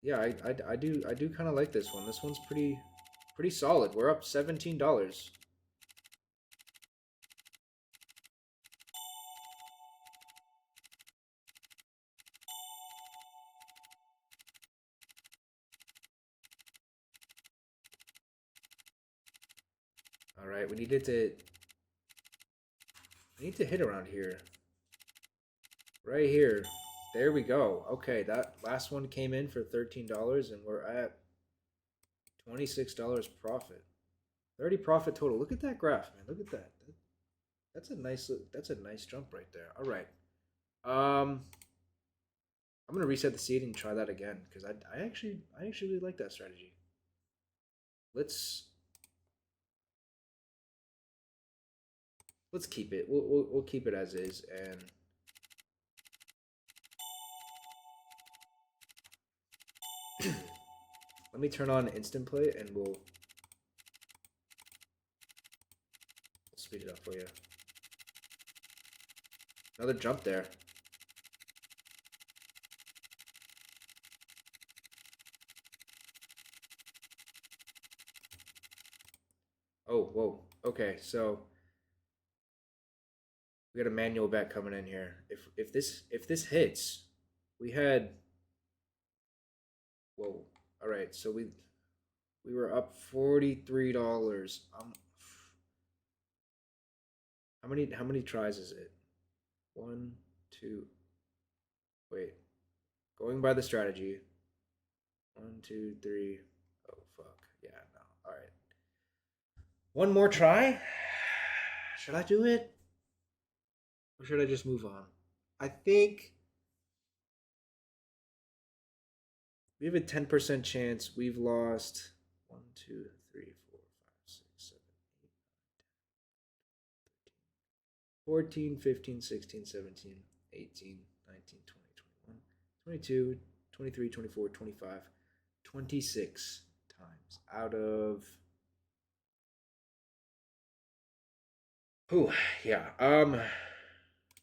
[SPEAKER 1] Yeah, I do kind of like this one. This one's pretty solid. We're up $17. All right, we need to hit around here. Right here. There we go. Okay, that last one came in for $13 and we're at $26 profit. 30 profit total. Look at that graph, man. Look at that. That's a nice jump right there. All right. I'm gonna reset the seed and try that again because I actually really like that strategy. Let's keep it. We'll keep it as is and let me turn on instant play and we'll speed it up for you. Another jump there. Oh, whoa. Okay, so we got a manual bet coming in here. If this hits, we had whoa. All right, so we were up $43. How many tries is it? One, two. Wait. Going by the strategy. 1, 2, 3. Oh fuck. Yeah, no. All right. One more try? Should I do it? Or should I just move on? I think we have a 10% chance we've lost 1, 2, 3, 4, 5, 6, 7, 8, 14, 15, 16, 17, 18, 19, 20, 21, 22, 23, 24, 25, 26 times out of. Oh, yeah.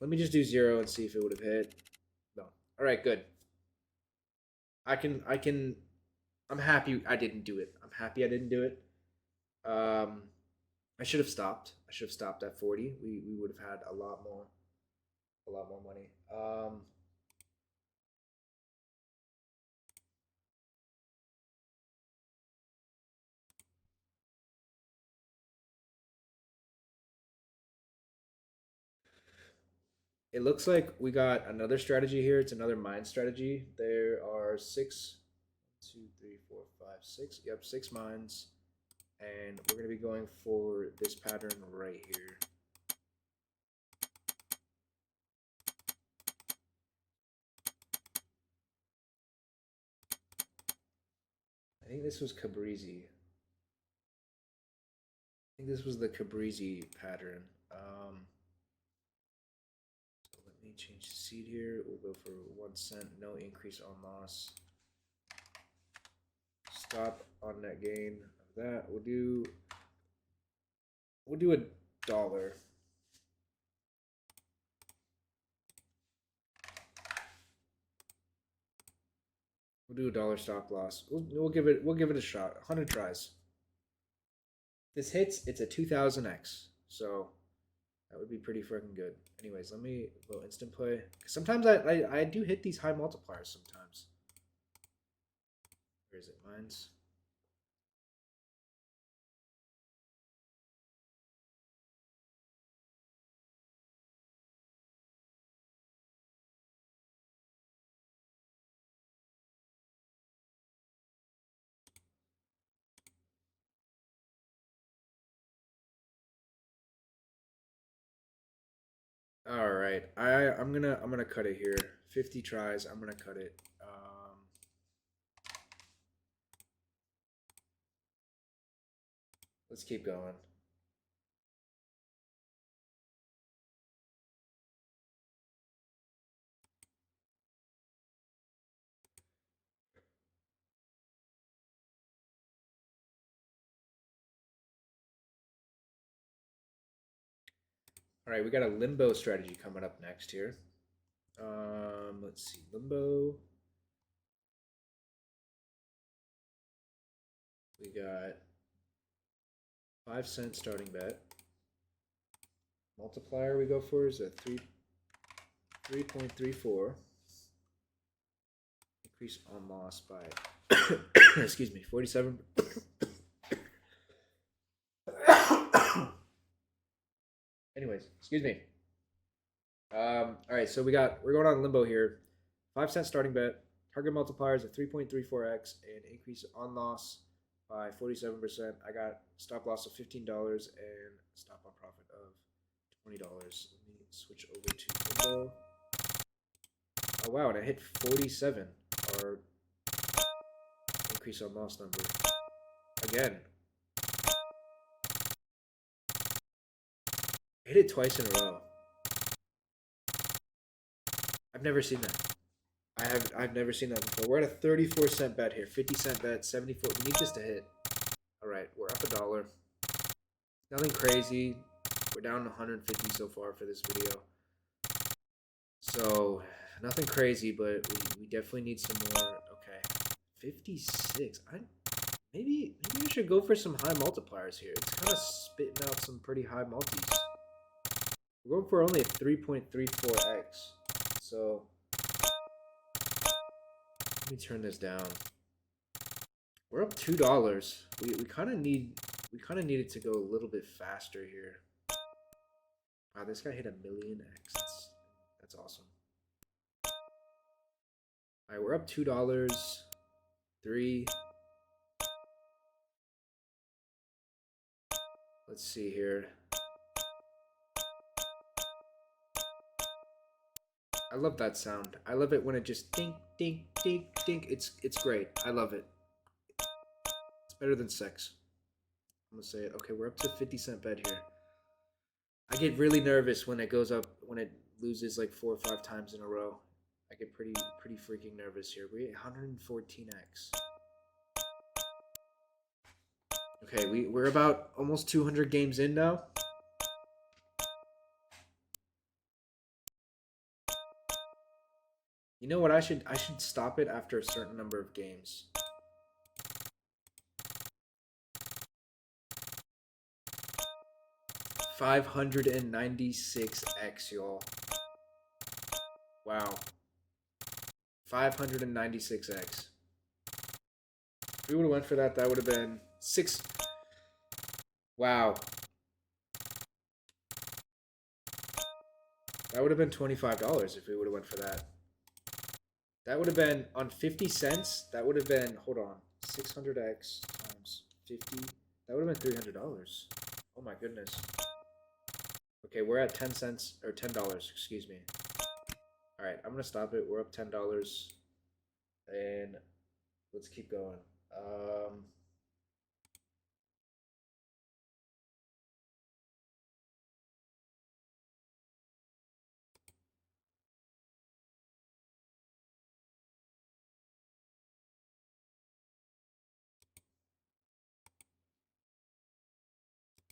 [SPEAKER 1] Let me just do 0 and see if it would have hit. No. All right, good. I'm happy I didn't do it. I'm happy I didn't do it. I should have stopped. I should have stopped at 40. We would have had a lot more money. It looks like we got another strategy here. It's another mine strategy. There are 6, 2, 3, 4, 5, 6. Yep, 6 mines. And we're going to be going for this pattern right here. I think this was Cabrizi. I think this was the Cabrizi pattern. So let me change the seed here. We'll go for 1 cent, no increase on loss. Stop on net gain of that. We'll do $1. We'll do $1 stop loss. We'll give it a shot. 100 tries. If this hits, it's a 2000x. So that would be pretty freaking good. Anyways, let me go instant play. Sometimes I do hit these high multipliers sometimes. Where is it? Mines. All right, I'm gonna cut it here. 50 tries. I'm gonna cut it. Let's keep going. All right, we got a Limbo strategy coming up next here. Let's see, Limbo. We got 5 cent starting bet. Multiplier we go for is a 3.34. Increase on loss by excuse me, 47. Anyways, excuse me. All right, so we're going on Limbo here. 5 cent starting bet. Target multipliers at 3.34x and increase on loss by 47%. I got stop loss of $15 and stop on profit of $20. Let me switch over to Limbo. Oh wow, and I hit 47. Our increase on loss number. Again. I hit it twice in a row. I've never seen that. I've never seen that before. We're at a 34-cent bet here. 50-cent bet, 74. We need this to hit. All right, we're up $1. Nothing crazy. We're down 150 so far for this video. So nothing crazy, but we definitely need some more. Okay, 56. Maybe I should go for some high multipliers here. It's kind of spitting out some pretty high multis. We're going for only a 3.34x. So let me turn this down. We're up $2. We kind of need it to go a little bit faster here. Wow, this guy hit a million X. That's awesome. All right, we're up $2. 3. Let's see here. I love that sound. I love it when it just ding, ding, ding, ding. It's great. I love it. It's better than sex. I'm gonna say it. Okay, we're up to 50-cent bet here. I get really nervous when it goes up, when it loses like 4 or 5 times in a row. I get pretty freaking nervous here. We're at 114x. Okay, we're about almost 200 games in now. You know what? I should stop it after a certain number of games. $596x, y'all. Wow. 596x. If we would have went for that, that would have been 6. Wow. That would have been $25 if we would have went for that. That would have been on 50 cents. That would have been, hold on, 600x times 50. That would have been $300. Oh my goodness. Okay, we're at 10 cents or $10. Excuse me. All right, I'm gonna stop it. We're up $10, and let's keep going.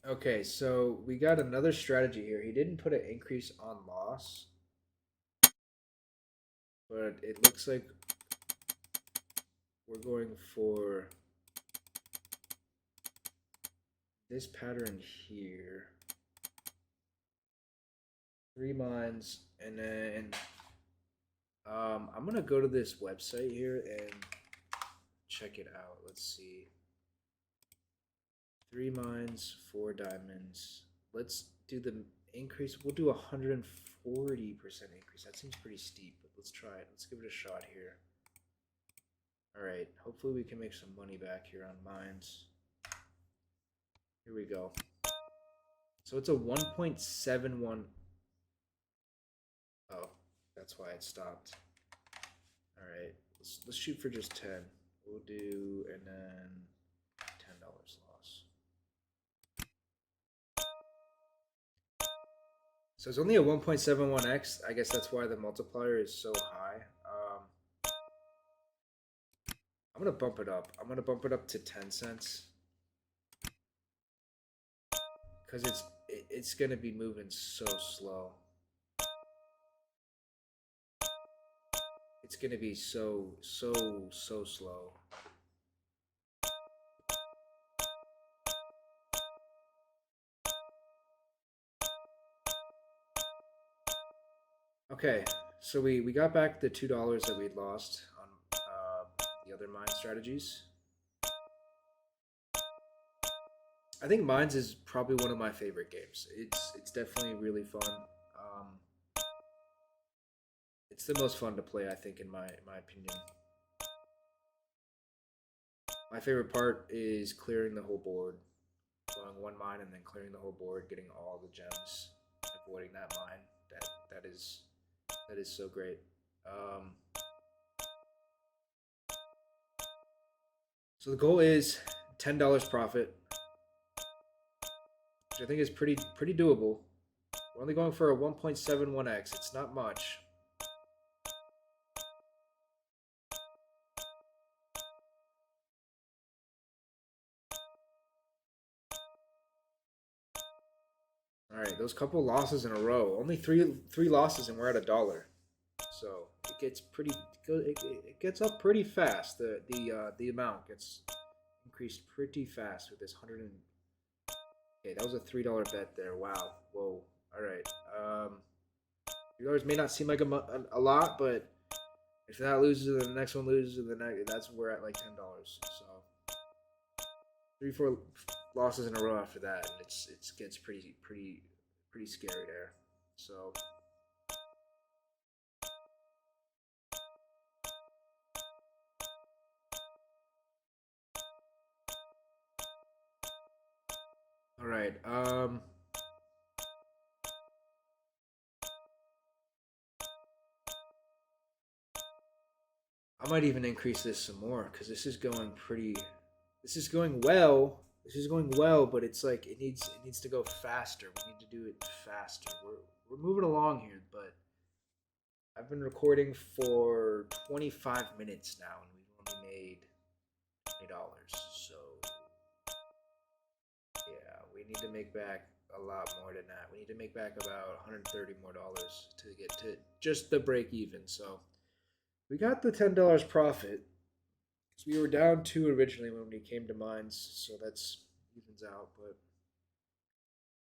[SPEAKER 1] Okay, so we got another strategy here. He didn't put an increase on loss, but it looks like we're going for this pattern here. 3 mines, and then I'm gonna go to this website here and check it out. Let's see. 3 mines, 4 diamonds. Let's do the increase. We'll do 140% increase. That seems pretty steep, but let's try it. Let's give it a shot here. All right. Hopefully we can make some money back here on mines. Here we go. So it's a 1.71. Oh, that's why it stopped. All right. Let's shoot for just 10. We'll do, and then $10 loss. So it's only a 1.71x. I guess that's why the multiplier is so high. I'm gonna bump it up. I'm gonna bump it up to 10 cents because it's gonna be moving so slow. It's gonna be so slow. Okay, so we got back the $2 that we'd lost on the other mine strategies. I think Mines is probably one of my favorite games. It's definitely really fun. Um, it's the most fun to play, I think, in my opinion. My favorite part is clearing the whole board, going one mine and then clearing the whole board, getting all the gems, avoiding that mine. That is so great. Um, so the goal is $10 profit, which I think is pretty doable. We're only going for a 1.71x. It's not much. All right, those couple losses in a row. Only three losses, and we're at $1. So it gets pretty good. It gets up pretty fast. The amount gets increased pretty fast with this 100. Okay, that was a $3 bet there. Wow. Whoa. All right. $3 may not seem like a lot, but if that loses, and the next one loses, and the next, that's we're at like $10. So 3-4 losses in a row after that, and it gets pretty scary there. So. All right. I might even increase this some more because this is going pretty. This is going well. This is going well, but it's like it needs to go faster. We need to do it faster. We're moving along here, but I've been recording for 25 minutes now, and we've only made $20. So yeah, we need to make back a lot more than that. We need to make back about $130 more to get to just the break even. So we got the $10 profit. So we were down 2 originally when we came to mines, so that's evens out, but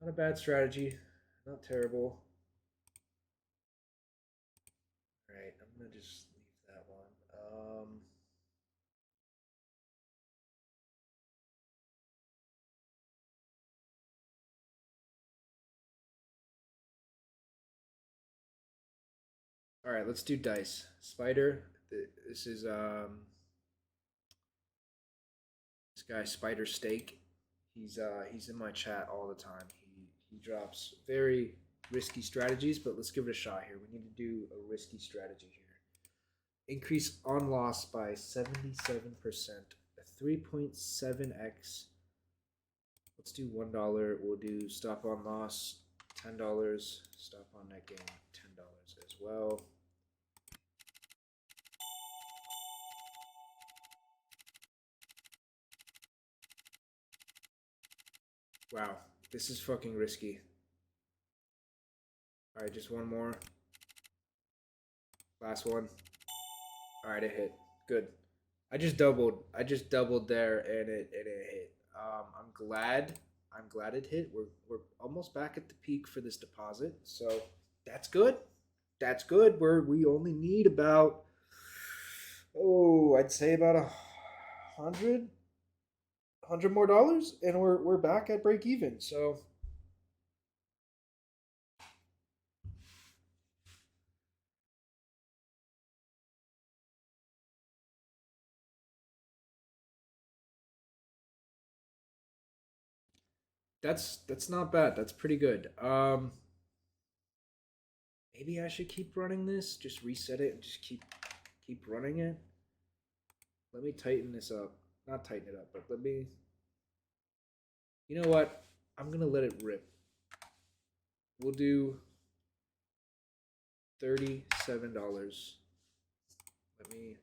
[SPEAKER 1] not a bad strategy, not terrible. All right, I'm gonna just leave that one. All right, let's do dice. Spider. This is this guy Spider Steak. He's in my chat all the time. He drops very risky strategies, but let's give it a shot here. We need to do a risky strategy here. Increase on loss by 77%. A 3.7x. Let's do $1. We'll do stop on loss $10. Stop on net gain $10 as well. Wow, this is fucking risky. All right, just one more. Last one. All right, it hit. Good. I just doubled. I just doubled there, and it hit. I'm glad. I'm glad it hit. We're almost back at the peak for this deposit, so that's good. That's good. We only need about I'd say about hundred more dollars, and we're back at break even. So that's not bad. That's pretty good. Maybe I should keep running this. Just reset it and just keep running it. Let me tighten this up. Not tighten it up, but let me. You know what? I'm gonna let it rip. We'll do $37. Let me.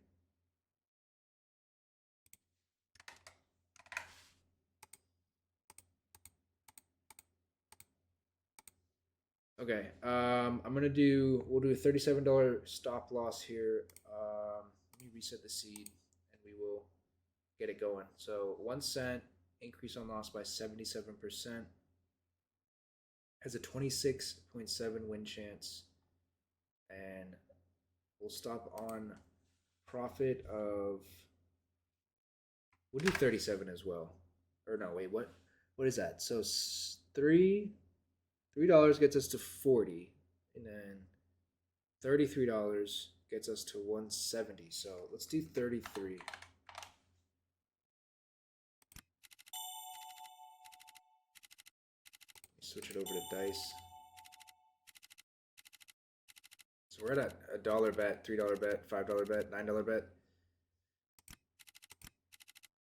[SPEAKER 1] Okay. I'm gonna do. We'll do a $37 stop loss here. Let me reset the seed, and we will get it going. So 1 cent increase on loss by 77%. Has a 26.7 win chance, and we'll stop on profit of. We'll do 37 as well. Or no, wait, what? What is that? So $3 gets us to 40, and then $33 gets us to 170. So let's do 33. Switch it over to dice. So we're at a dollar bet, $3 bet, $5 bet, $9 bet.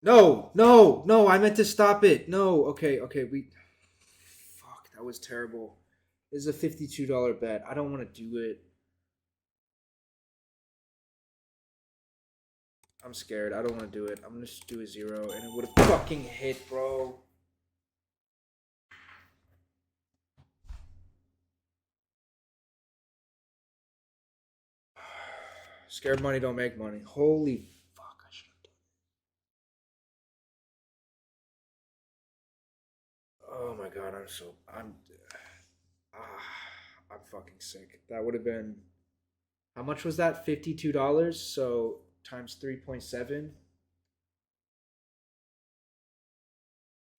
[SPEAKER 1] No, no, no, I meant to stop it. No, okay, fuck, that was terrible. This is a $52 bet. I don't want to do it. I'm scared. I don't want to do it. I'm going to just do a 0, and it would have fucking hit, bro. Scared money don't make money. Holy fuck, I should have done it. Oh my god, I'm fucking sick. That would have been, how much was that? $52. So times 3.7.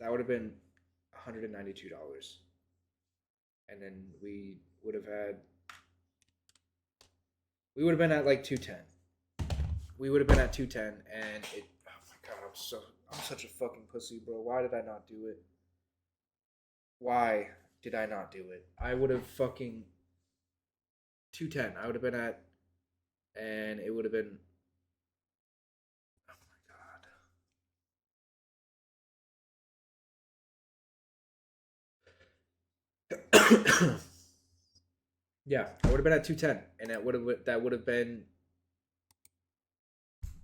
[SPEAKER 1] That would have been $192. And then we would have been at like 210. We would have been at 210, and it, oh my god, I'm such a fucking pussy, bro. Why did I not do it? Why did I not do it? I would have fucking 210. I would have been at, and it would have been, oh my god. Yeah, I would have been at 210, and that would have been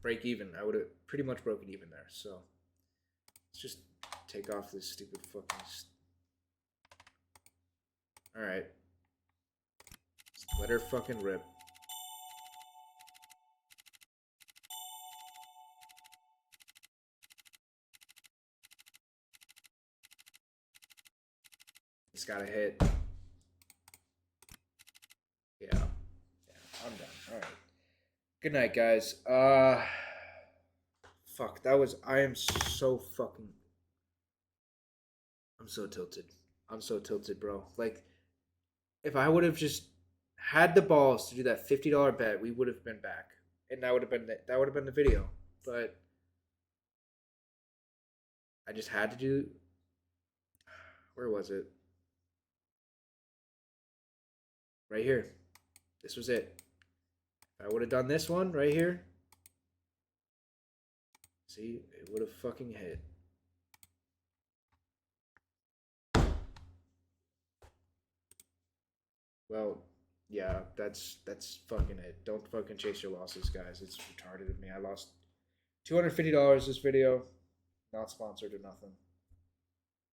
[SPEAKER 1] break even. I would have pretty much broken even there. So let's just take off this stupid fucking. All right, let her fucking rip. It's got to hit. Yeah, I'm done. All right. Good night, guys. Fuck. I am so fucking. I'm so tilted. I'm so tilted, bro. Like, if I would have just had the balls to do that $50 bet, we would have been back, and that would have been the video. But I just had to do. Where was it? Right here. This was it. If I would have done this one right here, see, it would have fucking hit. Well, yeah, that's fucking it. Don't fucking chase your losses, guys. It's retarded of me. I lost $250 this video. Not sponsored or nothing.